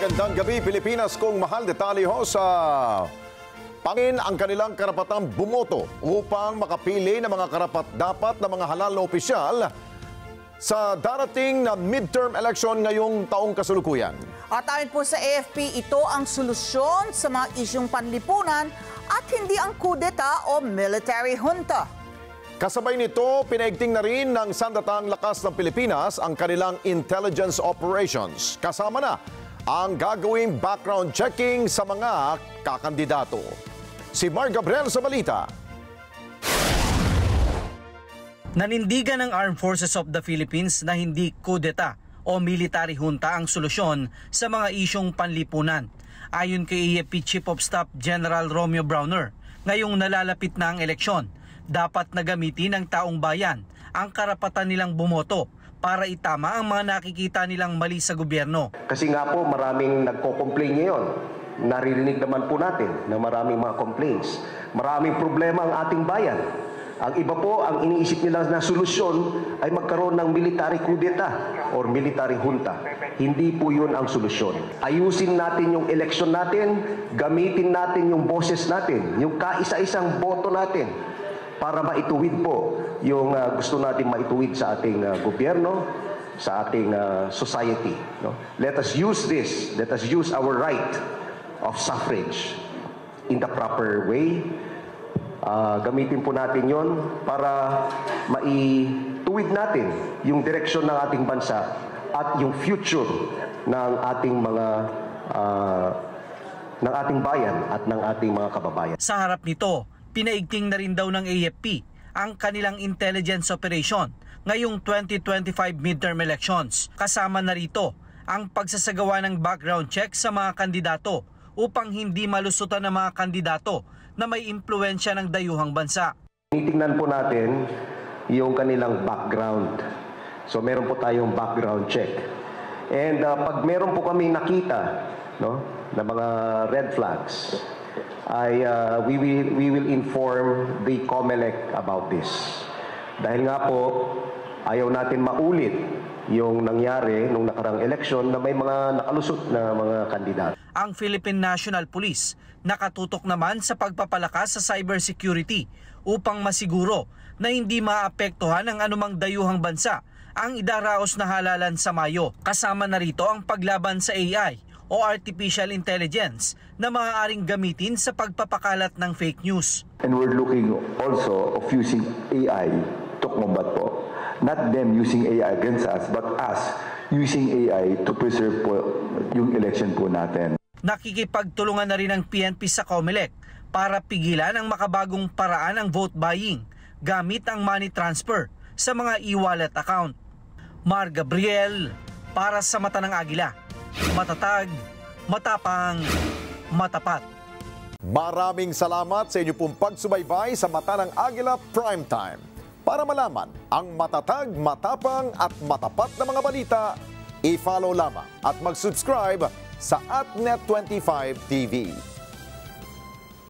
Magandang gabi, Pilipinas. Kung mahal, detalye ho sa pangin ang kanilang karapatang bumoto upang makapili ng mga karapat-dapat na mga halal na opisyal sa darating na midterm election ngayong taong kasulukuyan. At ayon po sa AFP, ito ang solusyon sa mga isyong panlipunan at hindi ang kudeta o military junta. Kasabay nito, pinaigting na rin ng Sandatahang Lakas ng Pilipinas ang kanilang intelligence operations. Kasama na ang gagawing background checking sa mga kakandidato. Si Mar Gabriel sa balita. Nanindigan ng Armed Forces of the Philippines na hindi kudeta o military junta ang solusyon sa mga isyong panlipunan. Ayon kay AFP Chief of Staff General Romeo Browner, ngayong nalalapit na ang eleksyon, dapat na gamitin ng taong bayan ang karapatan nilang bumoto para itama ang mga nakikita nilang mali sa gobyerno. Kasi nga po maraming nagko-complain ngayon. Naririnig naman po natin na maraming mga complaints. Maraming problema ang ating bayan. Ang iba po, ang iniisip nila na solusyon ay magkaroon ng military kudeta or military junta. Hindi po yun ang solusyon. Ayusin natin yung eleksyon natin, gamitin natin yung boses natin, yung kaisa-isang boto natin para maituwid po yung gusto natin maituwid sa ating gobyerno, sa ating society. No? Let us use this, let us use our right of suffrage in the proper way. Gamitin po natin yon para maituwid natin yung direksyon ng ating bansa at yung future ng ating mga ng ating bayan at ng ating mga kababayan. Sa harap nito, pinaigting na rin daw ng AFP ang kanilang intelligence operation ngayong 2025 midterm elections. Kasama na rito ang pagsasagawa ng background check sa mga kandidato upang hindi malusutan ng mga kandidato na may impluensya ng dayuhang bansa. Titingnan po natin yung kanilang background. So meron po tayong background check. And pag meron po kami nakita, no, na mga red flags, we will inform the COMELEC about this. Dahil nga po, ayaw natin maulit yung nangyari nung nakarang eleksyon na may mga nakalusot na mga kandidato. Ang Philippine National Police nakatutok naman sa pagpapalakas sa cybersecurity upang masiguro na hindi maapektuhan ng anumang dayuhang bansa ang idaraos na halalan sa Mayo. Kasama na rito ang paglaban sa AI o Artificial Intelligence na maaaring gamitin sa pagpapakalat ng fake news. And we're looking also of using AI to combat po. Not them using AI against us, but us using AI to preserve po yung election po natin. Nakikipagtulungan na rin ang PNP sa COMELEC para pigilan ang makabagong paraan ng vote buying gamit ang money transfer sa mga e-wallet account. Mar Gabriel para sa Mata ng Agila. Matatag, matapang, matapat. Maraming salamat sa inyo pong pagsubaybay sa Mata ng Agila Primetime. Para malaman ang matatag, matapang at matapat na mga balita, i-follow lamang at mag-subscribe sa @Net25 TV.